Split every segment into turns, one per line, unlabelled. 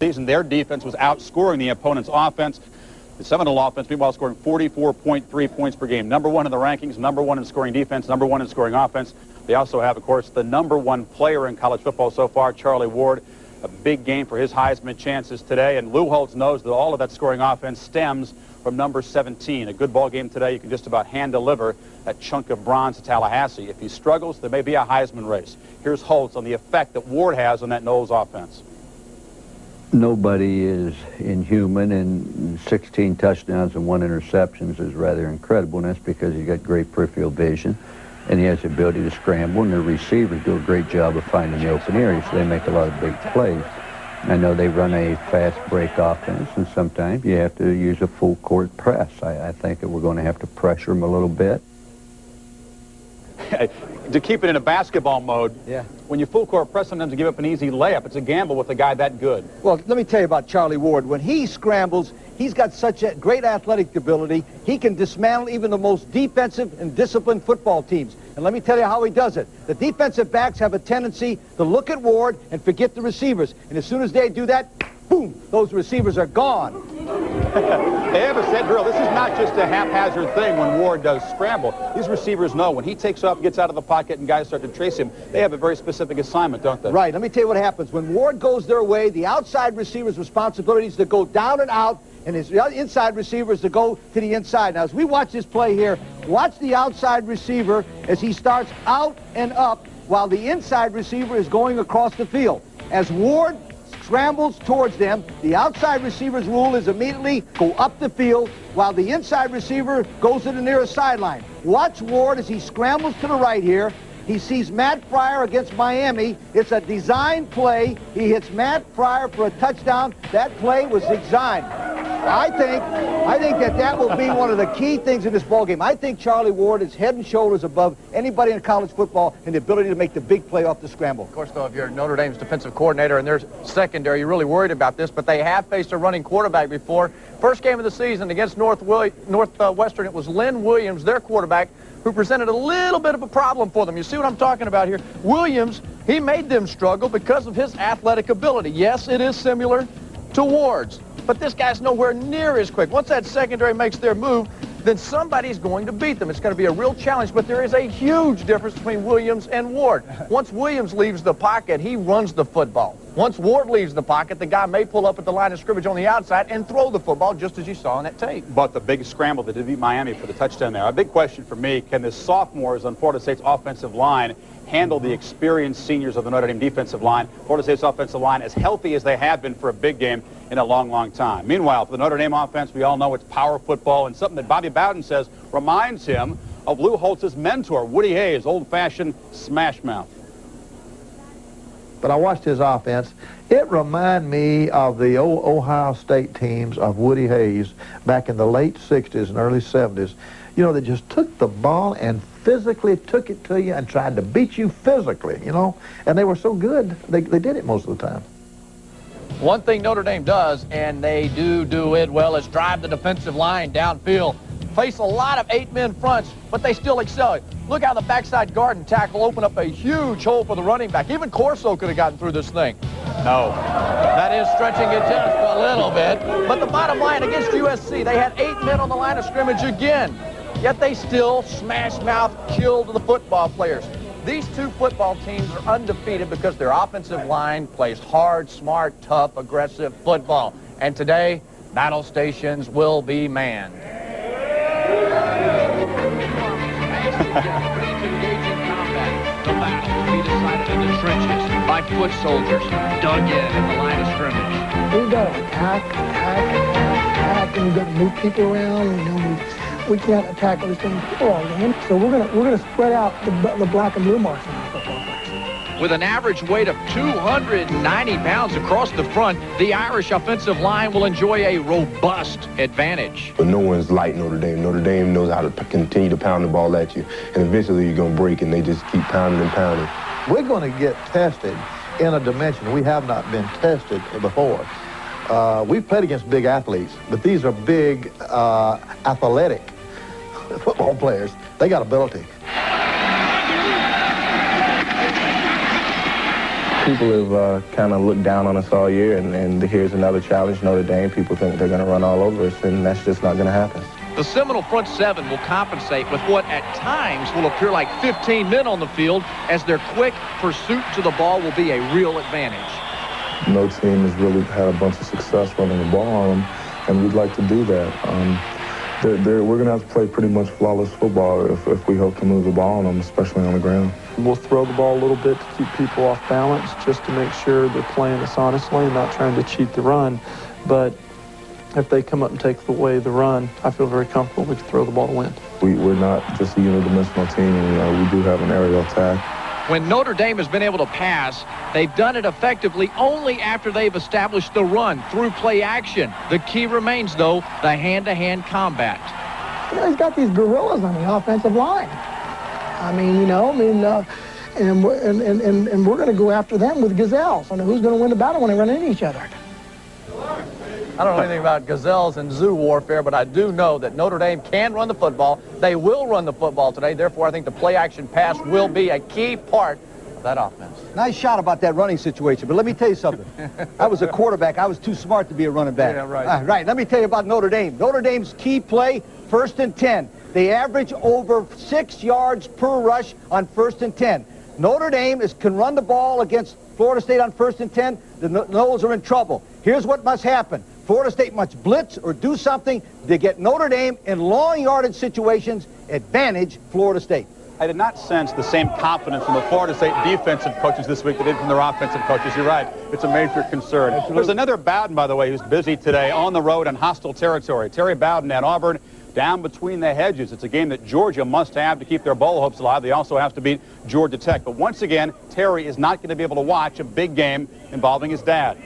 season, their defense was outscoring the opponent's offense. The Seminole offense, meanwhile, scoring 44.3 points per game. Number one in the rankings, number one in scoring defense, number one in scoring offense. They also have, of course, the number one player in college football so far, Charlie Ward. A big game for his Heisman chances today. And Lou Holtz knows that all of that scoring offense stems from number 17. A good ball game today. You can just about hand deliver that chunk of bronze to Tallahassee. If he struggles, there may be a Heisman race. Here's Holtz on the effect that Ward has on that Knowles offense.
Nobody is inhuman, and 16 touchdowns and 1 interception is rather incredible, and that's because he's got great peripheral vision, and he has the ability to scramble, and the receivers do a great job of finding the open areas, so they make a lot of big plays. I know they run a fast break offense, and sometimes you have to use a full court press. I think that we're going to have to pressure them a little bit.
To keep it in a basketball mode,
yeah.
When you full court press, sometimes you give up an easy layup. It's a gamble with a guy that good.
Well, let me tell you about Charlie Ward. When he scrambles, he's got such a great athletic ability. He can dismantle even the most defensive and disciplined football teams. And let me tell you how he does it. The defensive backs have a tendency to look at Ward and forget the receivers. And as soon as they do that, boom, those receivers are gone.
They have a set drill. This is not just a haphazard thing when Ward does scramble. These receivers know when he takes off, gets out of the pocket, and guys start to chase him, they have a very specific assignment, don't they?
Right. Let me tell you what happens. When Ward goes their way, the outside receiver's responsibility is to go down and out, and his inside receiver is to go to the inside. Now, as we watch this play here, watch the outside receiver as he starts out and up while the inside receiver is going across the field. As Ward scrambles towards them, the outside receiver's rule is immediately go up the field while the inside receiver goes to the nearest sideline. Watch Ward as he scrambles to the right here. He sees Matt Fryer against Miami. It's a design play. He hits Matt Fryer for a touchdown. That play was designed. I think that will be one of the key things in this ballgame. I think Charlie Ward is head and shoulders above anybody in college football in the ability to make the big play off the scramble.
Of course, though, if you're Notre Dame's defensive coordinator and their secondary, you're really worried about this, but they have faced a running quarterback before. First game of the season against Northwestern, it was Lynn Williams, their quarterback, who presented a little bit of a problem for them. You see what I'm talking about here? Williams, he made them struggle because of his athletic ability. Yes, it is similar to Ward's, but this guy's nowhere near as quick. Once that secondary makes their move, then somebody's going to beat them. It's going to be a real challenge, but there is a huge difference between Williams and Ward. Once Williams leaves the pocket, he runs the football. Once Ward leaves the pocket, the guy may pull up at the line of scrimmage on the outside and throw the football, just as you saw on that tape.
But the big scramble that did beat Miami for the touchdown there. A big question for me, can the sophomores on Florida State's offensive line handle the experienced seniors of the Notre Dame defensive line? Florida State's offensive line as healthy as they have been for a big game in a long, long time. Meanwhile, for the Notre Dame offense, we all know it's power football, and something that Bobby Bowden says reminds him of Lou Holtz's mentor, Woody Hayes, old-fashioned smash mouth.
But I watched his offense. It reminded me of the old Ohio State teams of Woody Hayes back in the late 60s and early 70s. You know, they just took the ball and physically took it to you and tried to beat you physically, you know. And they were so good, they did it most of the time.
One thing Notre Dame does, and they do it well, is drive the defensive line downfield. Face a lot of 8-men fronts, but they still excel. Look how the backside guard and tackle open up a huge hole for the running back. Even Corso could have gotten through this thing.
No.
That is stretching it just a little bit. But the bottom line, against USC, they had 8 men on the line of scrimmage again. Yet they still smash-mouth killed the football players. These two football teams are undefeated because their offensive line plays hard, smart, tough, aggressive football. And today, battle stations will be manned.
Ready to engage in combat. The battle will be decided in the trenches by foot soldiers dug in the line of scrimmage.
We've got to attack, and we've got to move people around. You know, we can't attack those things all game. So we're gonna spread out the black and blue marks on our football players.
With an average weight of 290 pounds across the front, the Irish offensive line will enjoy a robust advantage.
But no one's like Notre Dame. Notre Dame knows how to continue to pound the ball at you, and eventually you're going to break, and they just keep pounding and pounding.
We're going to get tested in a dimension we have not been tested before. We've played against big athletes, but these are big, athletic football players. They got ability.
People have kind of looked down on us all year, and here's another challenge, Notre Dame. People think they're going to run all over us, and that's just not going to happen.
The Seminole front seven will compensate with what at times will appear like 15 men on the field, as their quick pursuit to the ball will be a real advantage.
No team has really had a bunch of success running the ball on them, and we'd like to do that. We're going to have to play pretty much flawless football if we hope to move the ball on them, especially on the ground.
We'll throw the ball a little bit to keep people off balance, just to make sure they're playing us honestly, not trying to cheat the run. But if they come up and take away the run, I feel very comfortable we can throw the ball to win.
We're not just a unidimensional team, and we do have an aerial attack.
When Notre Dame has been able to pass, they've done it effectively only after they've established the run through play action. The key remains, though, the hand-to-hand combat.
You know, he's got these gorillas on the offensive line. And we're going to go after them with gazelles. I know who's going to win the battle when they run into each other.
I don't know anything about gazelles and zoo warfare, but I do know that Notre Dame can run the football. They will run the football today. Therefore, I think the play-action pass will be a key part of that offense.
Nice shot about that running situation, but let me tell you something. I was a quarterback. I was too smart to be a running back.
Yeah, right.
Right. Let me tell you about Notre Dame. Notre Dame's key play, 1st and 10. They average over 6 yards per rush on 1st and 10. Notre Dame can run the ball against Florida State on 1st and 10. The Noles are in trouble. Here's what must happen. Florida State must blitz or do something to get Notre Dame in long yardage situations, advantage Florida State.
I did not sense the same confidence from the Florida State defensive coaches this week that did from their offensive coaches. You're right. It's a major concern. Absolutely. There's another Bowden, by the way, who's busy today on the road in hostile territory. Terry Bowden at Auburn, down between the hedges. It's a game that Georgia must have to keep their bowl hopes alive. They also have to beat Georgia Tech. But once again, Terry is not going to be able to watch a big game involving his dad.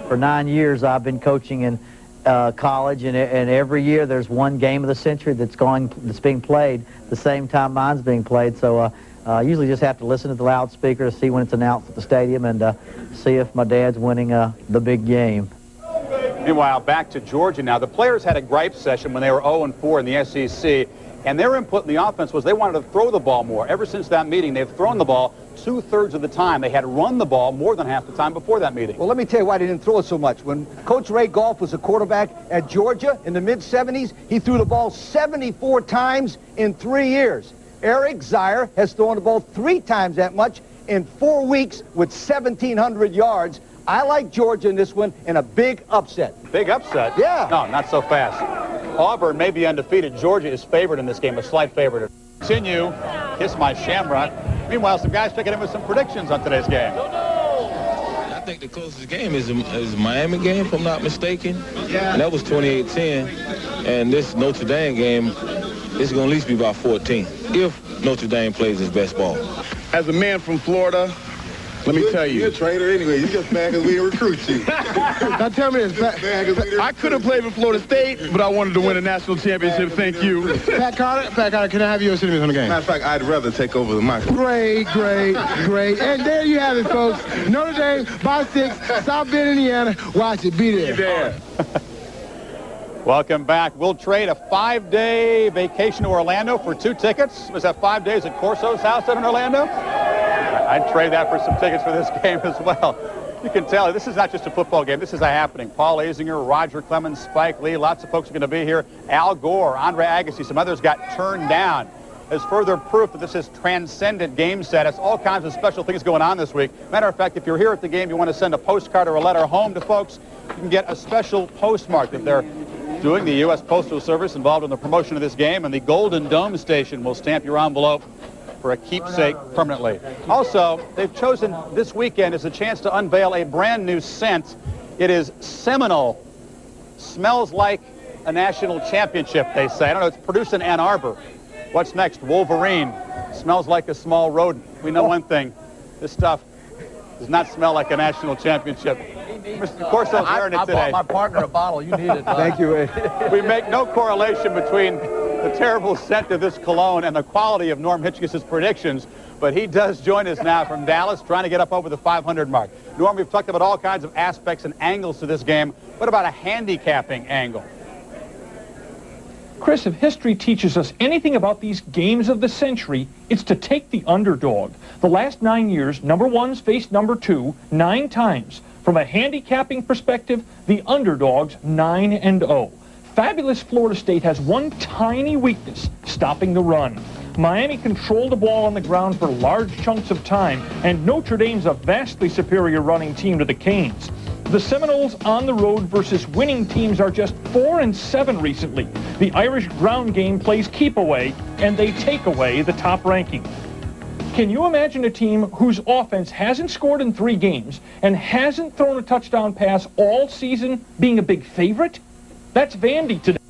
For 9 years, I've been coaching in college, and every year there's one game of the century that's being played the same time mine's being played. So I usually just have to listen to the loudspeaker to see when it's announced at the stadium and see if my dad's winning the big game.
Meanwhile, back to Georgia now. The players had a gripe session when they were 0-4 in the SEC, and their input in the offense was they wanted to throw the ball more. Ever since that meeting, they've thrown the ball 2/3 of the time. They had run the ball more than half the time before that meeting.
Well, let me tell you why they didn't throw it so much. When Coach Ray Goff was a quarterback at Georgia in the mid-'70s, he threw the ball 74 times in 3 years. Eric Zier has thrown the ball 3 times that much in 4 weeks with 1,700 yards. I like Georgia in this one in a big upset.
Big upset?
Yeah.
No, not so fast. Auburn may be undefeated. Georgia is favored in this game, a slight favorite. Continue. Kiss my shamrock. Meanwhile, some guys checking in with some predictions on today's game.
I think the closest game is a Miami game, if I'm not mistaken. Yeah. And that was 28-10. And this Notre Dame game is going to at least be about 14, if Notre Dame plays its best ball.
As a man from Florida, let me tell you.
You're a traitor anyway. You just mad because we didn't recruit you.
Now tell me this. I could have played for Florida State, but I wanted to win a national championship. Thank you. Pat Carter, can I have your sentiments on the game?
Matter of fact, I'd rather take over the mic.
Great. And there you have it, folks. Notre Dame by 6, South Bend, Indiana. Watch it. Be there.
Welcome back. We'll trade a 5-day vacation to Orlando for 2 tickets. Was that 5 days at Corso's house in Orlando? I'd trade that for some tickets for this game as well. You can tell this is not just a football game. This is a happening. Paul Azinger, Roger Clemens, Spike Lee, lots of folks are going to be here. Al Gore, Andre Agassi, some others got turned down as further proof that this is transcendent game status. All kinds of special things going on this week. Matter of fact, if you're here at the game, you want to send a postcard or a letter home to folks, you can get a special postmark that they're doing. The U.S. Postal Service involved in the promotion of this game, and the Golden Dome station will stamp your envelope for a keepsake permanently. Also, they've chosen this weekend as a chance to unveil a brand new scent. It is Seminole. Smells like a national championship, they say. I don't know, it's produced in Ann Arbor. What's next? Wolverine. Smells like a small rodent. We know one thing. This stuff does not smell like a national championship. Mr. Corso's wearing it today.
I bought my partner a bottle. You need it.
Thank you, Ray.
We make no correlation between the terrible scent of this cologne and the quality of Norm Hitchcock's predictions, but he does join us now from Dallas, trying to get up over the 500 mark. Norm, we've talked about all kinds of aspects and angles to this game. What about a handicapping angle?
Chris, if history teaches us anything about these games of the century, it's to take the underdog. The last 9 years, number ones faced number two 9 times. From a handicapping perspective, the underdogs 9-0. Fabulous Florida State has one tiny weakness, stopping the run. Miami controlled the ball on the ground for large chunks of time, and Notre Dame's a vastly superior running team to the Canes. The Seminoles on the road versus winning teams are just 4-7 recently. The Irish ground game plays keep away, and they take away the top ranking. Can you imagine a team whose offense hasn't scored in 3 games and hasn't thrown a touchdown pass all season being a big favorite? That's Vandy today.